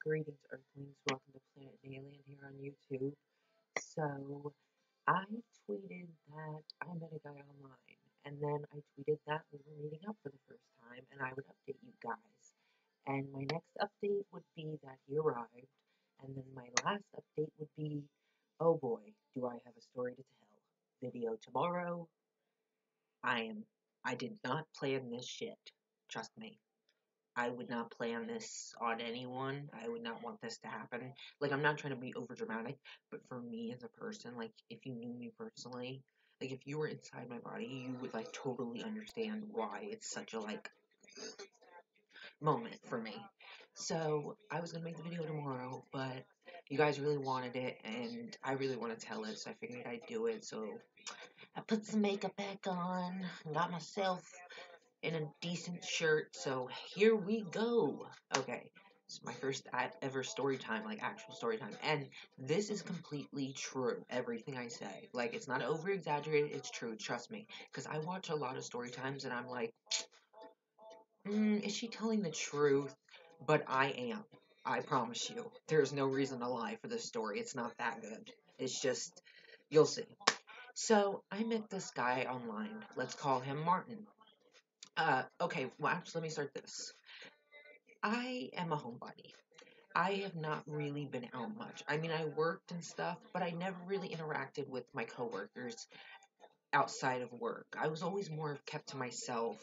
Greetings, Earthlings. Welcome to Planet Alien here on YouTube. So, I tweeted that I met a guy online, and then I tweeted that we were meeting up for the first time, and I would update you guys. And my next update would be that he arrived, and then my last update would be, oh boy, do I have a story to tell. Video tomorrow. I did not plan this shit. Trust me. I would not plan this on anyone. I would not want this to happen. Like, I'm not trying to be over dramatic, but for me as a person, like, if you knew me personally, like, if you were inside my body, you would, like, totally understand why it's such a, like, moment for me. So, I was gonna make the video tomorrow, but you guys really wanted it, and I really want to tell it, so I figured I'd do it. So, I put some makeup back on, got myself in a decent shirt, so here we go. Okay, it's my first ever story time, like actual story time, and this is completely true, everything I say. Like, it's not over exaggerated, it's true, trust me. Because I watch a lot of story times and I'm like, is she telling the truth? But I am. I promise you. There's no reason to lie for this story. It's not that good. It's just, you'll see. So, I met this guy online. Let's call him Martin. Okay, well, actually, let me start this. I am a homebody. I have not really been out much. I mean, I worked and stuff, but I never really interacted with my coworkers outside of work. I was always more kept to myself.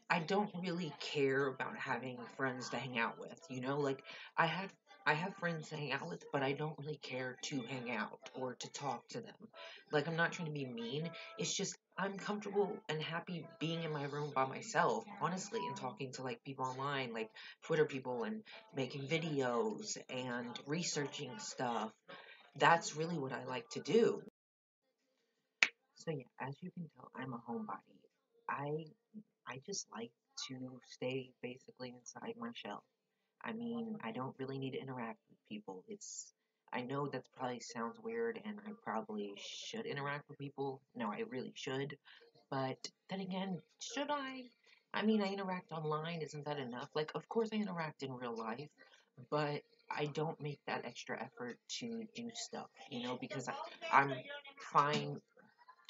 I don't really care about having friends to hang out with, you know? Like, I had I have friends to hang out with, but I don't really care to hang out or to talk to them. Like, I'm not trying to be mean. It's just I'm comfortable and happy being in my room by myself, honestly, and talking to like people online, like Twitter people, and making videos and researching stuff. That's really what I like to do. So yeah, as you can tell, I'm a homebody. I I just like to stay basically inside my shell. I mean, I don't really need to interact with people. I know that probably sounds weird and I probably should interact with people. No, I really should. But then again, should I? I mean, I interact online. Isn't that enough? Like, of course I interact in real life, but I don't make that extra effort to do stuff, because I'm fine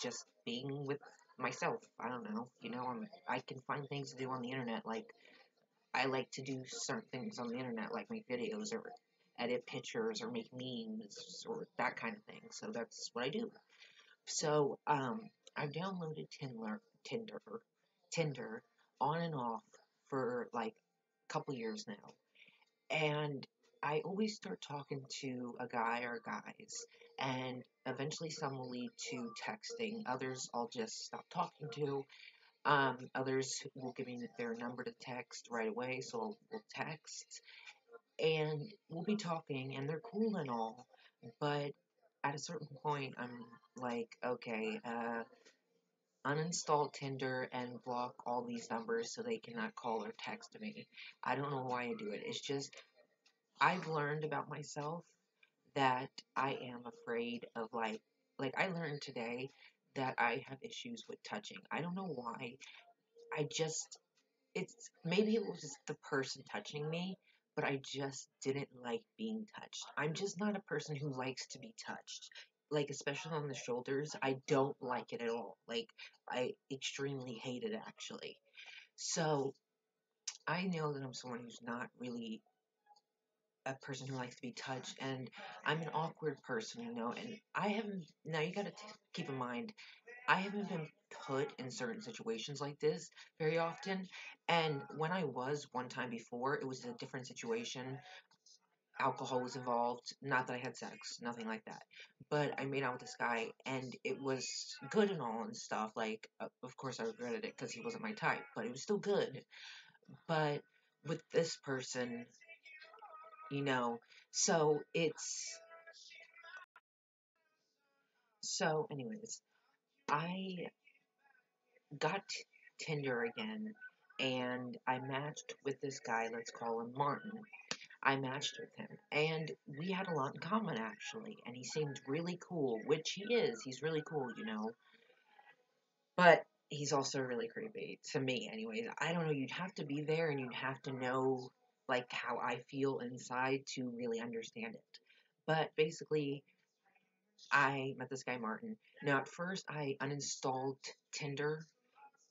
just being with myself. I don't know, I can find things to do on the internet. Like, I like to do certain things on the internet, like make videos or edit pictures or make memes or that kind of thing. So that's what I do. So, I've downloaded Tinder on and off for like a couple years now. And I always start talking to a guy or guys, and eventually some will lead to texting. Others I'll just stop talking to. Others will give me their number to text right away, so we'll text, and we'll be talking, and they're cool and all, but at a certain point, I'm like, okay, uninstall Tinder and block all these numbers so they cannot call or text me. I don't know why I do it. It's just I've learned about myself that I am afraid of like I learned today that I have issues with touching. I don't know why. I just it's maybe it was just the person touching me, but I just didn't like being touched. I'm just not a person who likes to be touched. Like, especially on the shoulders, I don't like it at all. Like, I extremely hate it actually. So, I know that I'm someone who's not really a person who likes to be touched, and I'm an awkward person, and I haven't, now you gotta keep in mind, I haven't been put in certain situations like this very often, and when I was one time before, it was a different situation. Alcohol was involved, not that I had sex, nothing like that, but I made out with this guy, and it was good and all and stuff, like, of course I regretted it because he wasn't my type, but it was still good, but with this person, you know, so anyways, I got Tinder again, and I matched with this guy, let's call him Martin. I matched with him, and we had a lot in common, actually, and he seemed really cool, which he is. He's really cool. But he's also really creepy, to me, anyways. I don't know, you'd have to be there, and you'd have to know like how I feel inside to really understand it. But basically, I met this guy Martin. Now, at first, I uninstalled Tinder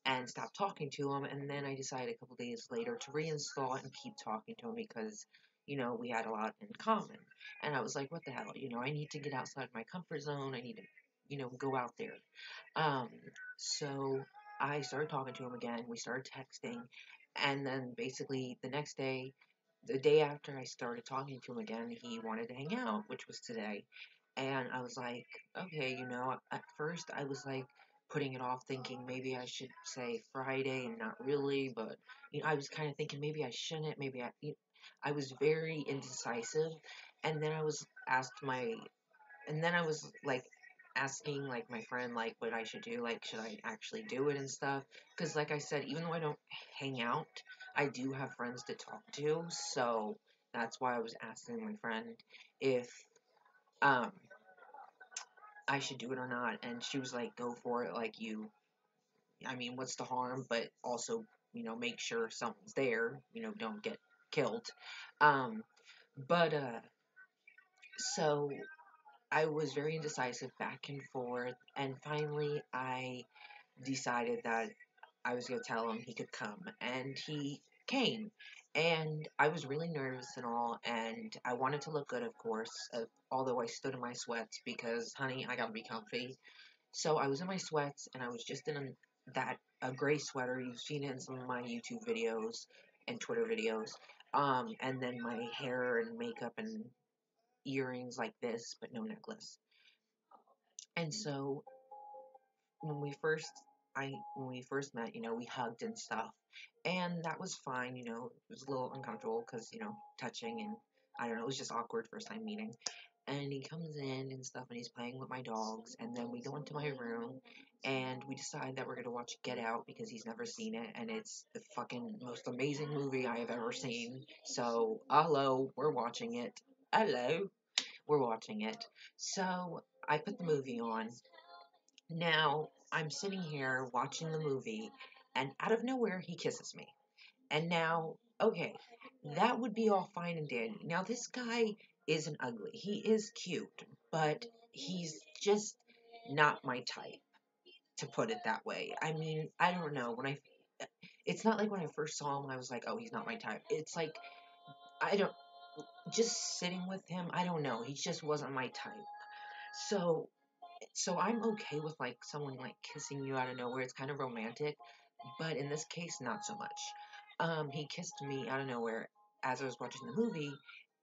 and stopped talking to him, and then I decided a couple days later to reinstall it and keep talking to him because, we had a lot in common. And I was like, what the hell? I need to get outside my comfort zone. I need to, go out there. Um, so I started talking to him again. We started texting, and then basically the next day, the day after I started talking to him again, he wanted to hang out, which was today. And I was like, okay, at first I was like putting it off, thinking maybe I should say Friday and not really, but I was kind of thinking maybe I shouldn't, maybe I was very indecisive, and then I was like asking like my friend like what I should do, like should I actually do it and stuff, because like I said, even though I don't hang out, I do have friends to talk to, so that's why I was asking my friend if um I should do it or not, and she was like, go for it, like I mean, what's the harm, but also, make sure someone's there, don't get killed. um but so I was very indecisive, back and forth, and finally I decided that I was going to tell him he could come, and he came. And I was really nervous and all, and I wanted to look good, of course, although I stood in my sweats because, honey, I gotta be comfy. So I was in my sweats, and I was just in a gray sweater. You've seen it in some of my YouTube videos and Twitter videos. And then my hair and makeup and earrings like this, but no necklace. And so when we first when we first met, we hugged and stuff, and that was fine. It was a little uncomfortable because touching, and I don't know, it was just awkward first time meeting. And he comes in and stuff, and he's playing with my dogs, and then we go into my room, and we decide that we're gonna watch Get Out because he's never seen it, and it's the fucking most amazing movie I have ever seen. So hello, we're watching it. Hello, we're watching it. So I put the movie on. Now, I'm sitting here watching the movie, and out of nowhere, he kisses me. And now, okay, that would be all fine and dandy. Now, this guy isn't ugly. He is cute, but he's just not my type, to put it that way. I mean, I don't know. It's not like when I first saw him, I was like, oh, he's not my type. It's like, I don't, just sitting with him, I don't know. He just wasn't my type. So I'm okay with like someone like kissing you out of nowhere. It's kind of romantic, but in this case, not so much. He kissed me out of nowhere as I was watching the movie,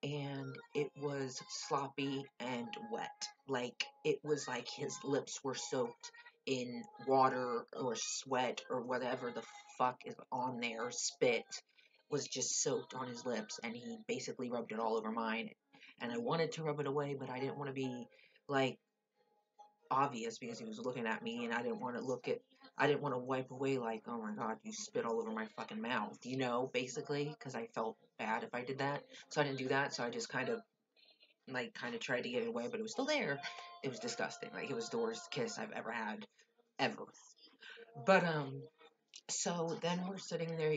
and it was sloppy and wet. Like it was like his lips were soaked in water or sweat or whatever the fuck is on there. Spit was just soaked on his lips, and he basically rubbed it all over mine. And I wanted to rub it away, but I didn't want to be like obvious because he was looking at me, and I didn't want to wipe away like, oh my god, you spit all over my fucking mouth, basically, because I felt bad if I did that. So I didn't do that. So I just kind of tried to get it away, but it was still there. It was disgusting. Like it was the worst kiss I've ever had, ever. But so then we're sitting there,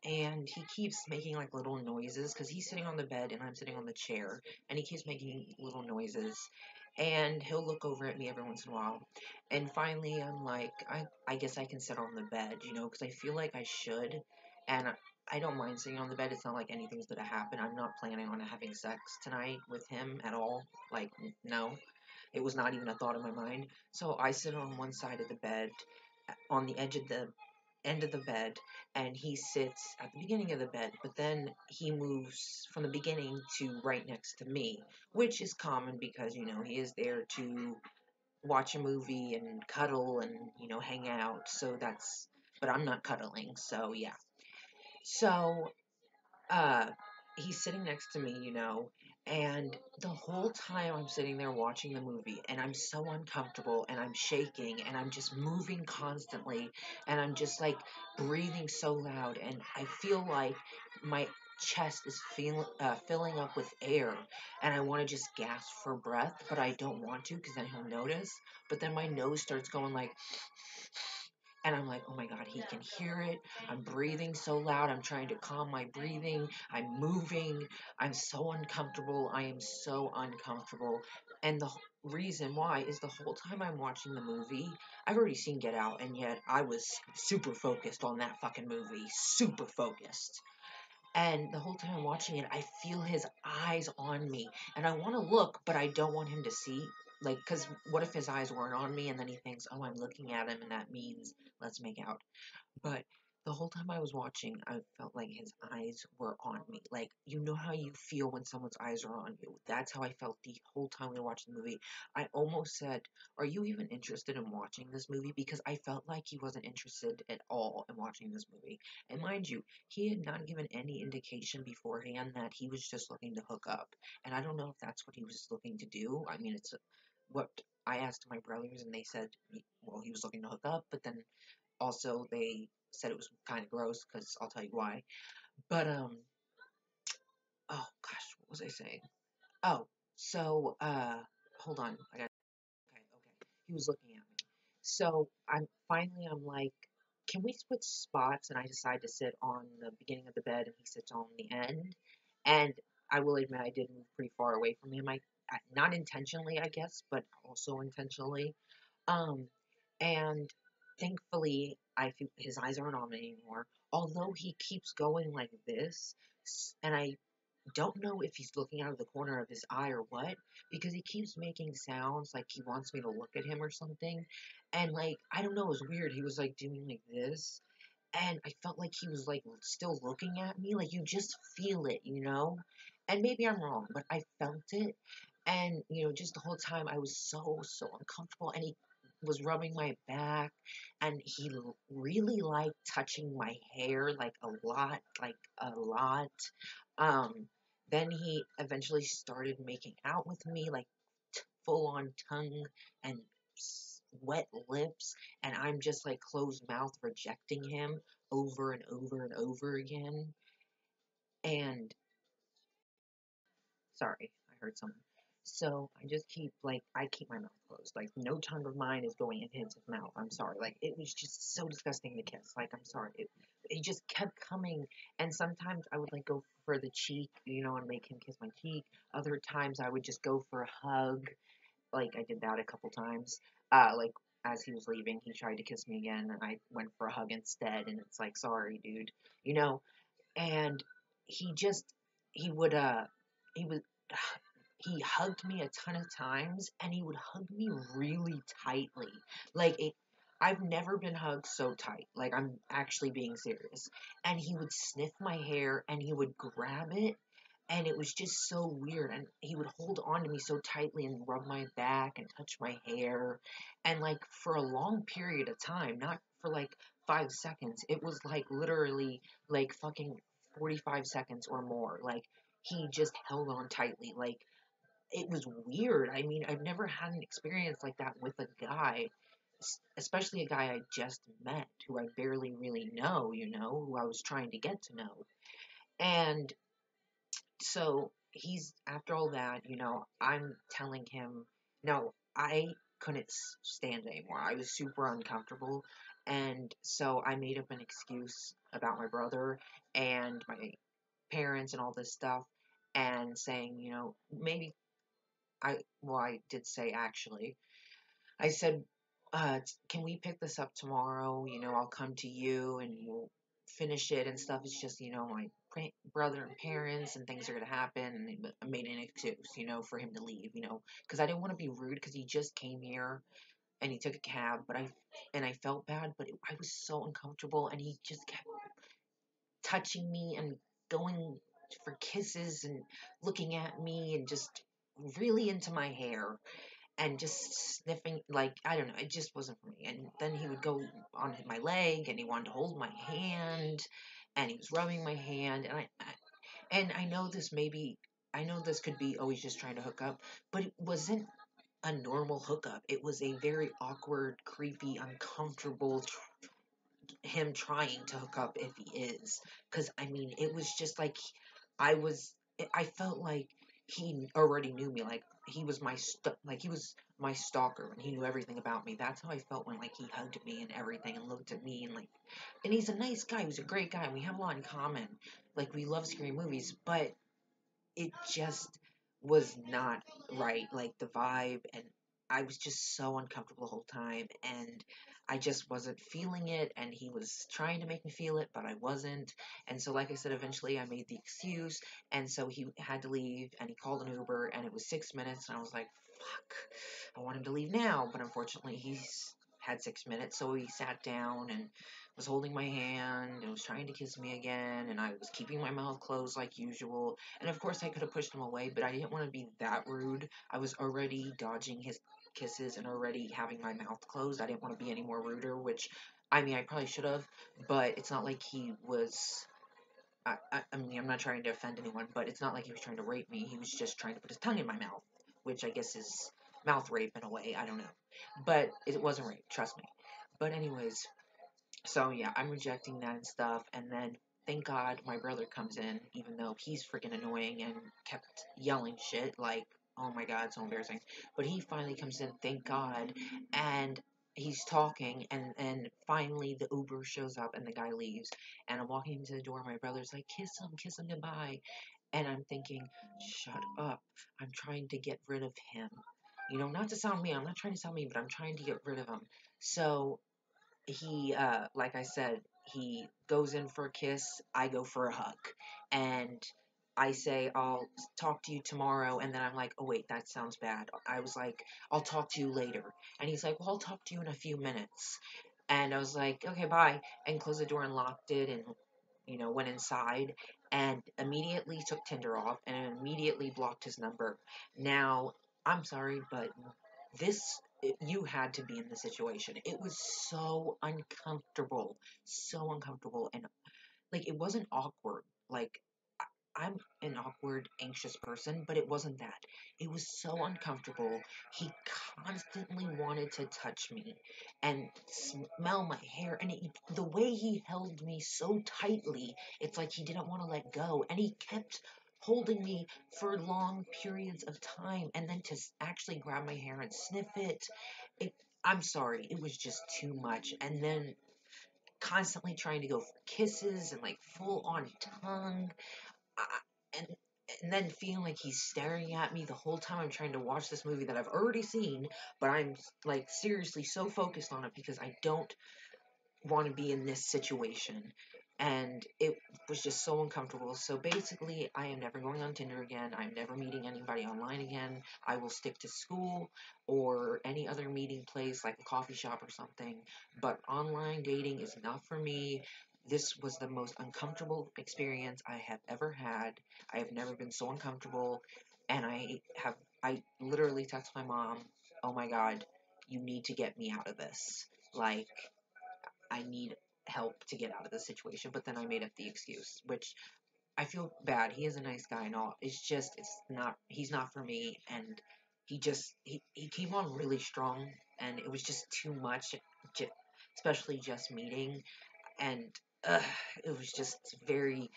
and he keeps making like little noises because he's sitting on the bed and I'm sitting on the chair, and he keeps making little noises. And he'll look over at me every once in a while. And finally, I'm like, I guess I can sit on the bed, because I feel like I should. And I don't mind sitting on the bed. It's not like anything's going to happen. I'm not planning on having sex tonight with him at all. Like, no. It was not even a thought in my mind. So I sit on one side of the bed, on the edge of the end of the bed, and he sits at the beginning of the bed, but then he moves from the beginning to right next to me, which is common because, he is there to watch a movie and cuddle and, hang out. But I'm not cuddling, so yeah. So uh he's sitting next to me, and the whole time I'm sitting there watching the movie, and I'm so uncomfortable, and I'm shaking, and I'm just moving constantly, and I'm just like breathing so loud, and I feel like my chest is filling up with air, and I want to just gasp for breath, but I don't want to because then he'll notice. But then my nose starts going like And I'm like, oh my God, he can hear it. I'm breathing so loud. I'm trying to calm my breathing. I'm moving. I'm so uncomfortable. I am so uncomfortable. And the reason why is the whole time I'm watching the movie, I've already seen Get Out, and yet I was super focused on that fucking movie. Super focused. And the whole time I'm watching it, I feel his eyes on me. And I want to look, but I don't want him to see. Like, because what if his eyes weren't on me and then he thinks, oh, I'm looking at him and that means let's make out. But the whole time I was watching, I felt like his eyes were on me. Like, you know how you feel when someone's eyes are on you? That's how I felt the whole time we were watching the movie. I almost said, are you even interested in watching this movie? Because I felt like he wasn't interested at all in watching this movie. And mind you, he had not given any indication beforehand that he was just looking to hook up. And I don't know if that's what he was looking to do. I mean, it's what I asked my brothers, and they said, well, he was looking to hook up, but then also they said it was kind of gross because I'll tell you why. But oh gosh, what was I saying? Oh, so hold on, I got okay. He was looking at me. So I'm like, can we switch spots? And I decide to sit on the beginning of the bed, and he sits on the end. And I will admit I did move pretty far away from him. Not intentionally, I guess, but also intentionally. Um, and thankfully, I feel his eyes aren't on me anymore. Although he keeps going like this, and I don't know if he's looking out of the corner of his eye or what, because he keeps making sounds like he wants me to look at him or something. And like, I don't know, it was weird. He was like doing like this, and I felt like he was like still looking at me. Like you just feel it, you know? And maybe I'm wrong, but I felt it. And just the whole time I was so uncomfortable. And he was rubbing my back, and he really liked touching my hair, like a lot, like a lot. Um, then he eventually started making out with me, like full on tongue and wet lips, and I'm just like closed mouth rejecting him over and over and over again. And sorry, I heard someone. So I just keep like I keep my mouth closed. Like no tongue of mine is going into his mouth. I'm sorry. Like it was just so disgusting to kiss. Like I'm sorry. It just kept coming, and sometimes I would like go for the cheek, and make him kiss my cheek. Other times I would just go for a hug. Like I did that a couple times. Like as he was leaving, he tried to kiss me again, and I went for a hug instead. And it's like, sorry, dude, you know. And he just he would he would he hugged me a ton of times, and he would hug me really tightly. Like it, I've never been hugged so tight. Like I'm actually being serious. And he would sniff my hair, and he would grab it, and it was just so weird. And he would hold on to me so tightly and rub my back and touch my hair, and like for a long period of time, not for like 5 seconds. It was like literally like fucking 45 seconds or more. Like he just held on tightly. Like it was weird. I mean, I've never had an experience like that with a guy, especially a guy I just met who I barely really know, who I was trying to get to know. And so he's, after all that, I'm telling him, no, I couldn't stand it anymore. I was super uncomfortable. And so I made up an excuse about my brother and my parents and all this stuff, and saying, maybe I did say actually, I said, can we pick this up tomorrow? I'll come to you and we'll finish it and stuff. It's just, my brother and parents and things are going to happen. And I made an excuse, for him to leave, because I didn't want to be rude because he just came here and he took a cab, and I felt bad, but I was so uncomfortable, and he just kept touching me and going for kisses and looking at me and just really into my hair and just sniffing, like, I don't know, it just wasn't for me. And then he would go on my leg, and he wanted to hold my hand, and he was rubbing my hand, and I know I know this could be always just trying to hook up, but it wasn't a normal hookup. It was a very awkward, creepy, uncomfortable him trying to hook up if he is. Because, I mean, it was just like I was, I felt like he already knew me. Like, he was like he was my stalker and he knew everything about me. That's how I felt when like he hugged me and everything and looked at me and like, and he's a nice guy. He was a great guy. And we have a lot in common. Like we love scary movies, but it just was not right. Like the vibe, and I was just so uncomfortable the whole time, and I just wasn't feeling it. And he was trying to make me feel it, but I wasn't. And so, like I said, eventually I made the excuse, and so he had to leave, and he called an Uber, and it was 6 minutes, and I was like, "Fuck, I want him to leave now," but unfortunately, he's had 6 minutes, so he sat down and was holding my hand and was trying to kiss me again, and I was keeping my mouth closed like usual. And of course, I could have pushed him away, but I didn't want to be that rude. I was already dodging his kisses and already having my mouth closed. I didn't want to be any more ruder, which, I mean, I probably should have, but it's not like he was. I mean, I'm not trying to offend anyone, but it's not like he was trying to rape me. He was just trying to put his tongue in my mouth, which I guess is mouth rape in a way. I don't know. But it wasn't rape, trust me. But, anyways, so yeah, I'm rejecting that and stuff, and then thank God my brother comes in, even though he's freaking annoying and kept yelling shit like, oh my God, so embarrassing. But he finally comes in, thank God, and he's talking, and finally the Uber shows up and the guy leaves, and I'm walking into the door. My brother's like, kiss him goodbye, and I'm thinking, shut up. I'm trying to get rid of him. You know, not to sound mean. I'm not trying to sound mean, but I'm trying to get rid of him. So he like I said, he goes in for a kiss, I go for a hug. And I say I'll talk to you tomorrow, and then I'm like, oh wait, that sounds bad. I was like, I'll talk to you later. And he's like, well, I'll talk to you in a few minutes. And I was like, okay, bye, and closed the door and locked it, and went inside and immediately took Tinder off and immediately blocked his number. Now, I'm sorry, but you had to be in the situation. It was so uncomfortable, and like it wasn't awkward. Like I'm an awkward, anxious person, but it wasn't that. It was so uncomfortable. He constantly wanted to touch me and smell my hair, and the way he held me so tightly, it's like he didn't want to let go, and he kept holding me for long periods of time, and then to actually grab my hair and sniff it. It, I'm sorry, it was just too much, and then constantly trying to go for kisses and like full on tongue and and then feeling like he's staring at me the whole time I'm trying to watch this movie that I've already seen, but I'm like seriously so focused on it because I don't want to be in this situation. And it was just so uncomfortable. So basically, I am never going on Tinder again. I'm never meeting anybody online again. I will stick to school or any other meeting place like a coffee shop or something. But online dating is not for me. This was the most uncomfortable experience I have ever had. I have never been so uncomfortable. And I literally text my mom, oh my God, you need to get me out of this. Like, I need help to get out of this situation. But then I made up the excuse, which I feel bad. He is a nice guy and all. He's not for me. And he came on really strong, and it was just too much, especially just meeting. And uh, it was just very,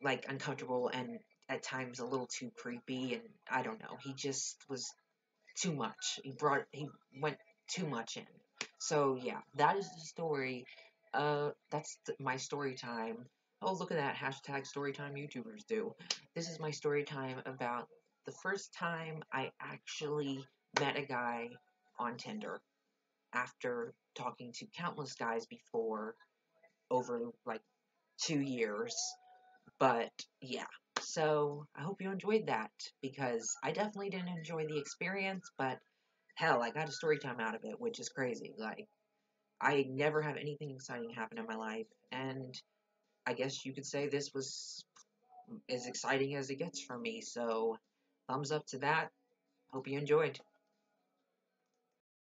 like, uncomfortable and at times a little too creepy. And I don't know. He just was too much. He went too much in. So yeah, that is the story. That's my story time. Oh, look at that hashtag story time YouTubers do. This is my story time about the first time I actually met a guy on Tinder after talking to countless guys before over like 2 years. But yeah, so I hope you enjoyed that because I definitely didn't enjoy the experience, but hell, I got a story time out of it, which is crazy. Like, I never have anything exciting happen in my life, and I guess you could say this was as exciting as it gets for me. So, thumbs up to that. Hope you enjoyed.